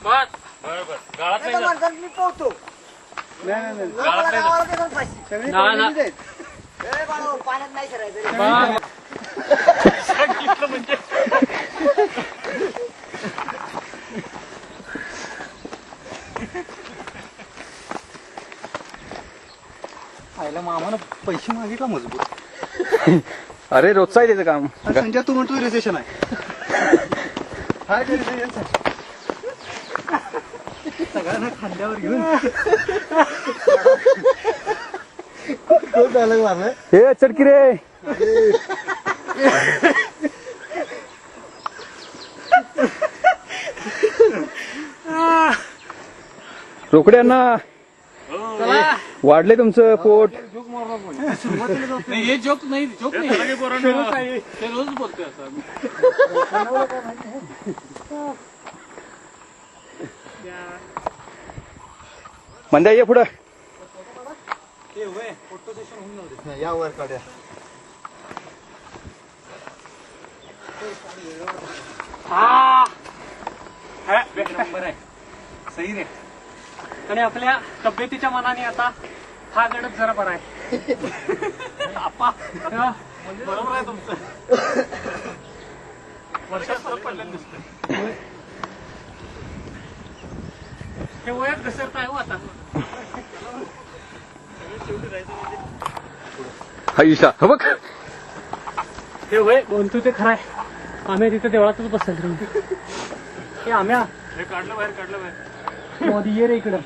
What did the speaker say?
बरोबर गाळात नाही माणसाला मी पोहतो पाण्यात नाही करायचं सांगितलं म्हणजे आयला मामानं पैसे मागितला मजबूत. अरे रोजचा आहे त्याचं काम. संजय तू म्हणतो रिसेशन आहे. हाय रिसेशन सगळ्यांना खांद्यावर घेऊन कोण झालं मारलं हे चढकी रे. रोकड्यांना वाढले तुमचं पोट. नाही हे जोक नाही ते रोज बोलतोय असं मंद्या ये पुढं. फोटो सेशन होऊन नव्हते या वर काढ्या. नंबर आहे सही रे. आणि आपल्या तब्येतीच्या मनाने आता हा गडच जरा बरा आहे. आपा बरोबर आहे तुमचं. वर्षात फरक पडलेलं दिसतं. हे वयात घसरत आहे हो आता. हा ईशा हा बघ. हे वय बोलतो ते खरं आहे. आम्ही तिथे देवळातच बसेल रे. हे आम्ही काढलं बाहेर मोदी ये रे इकडं.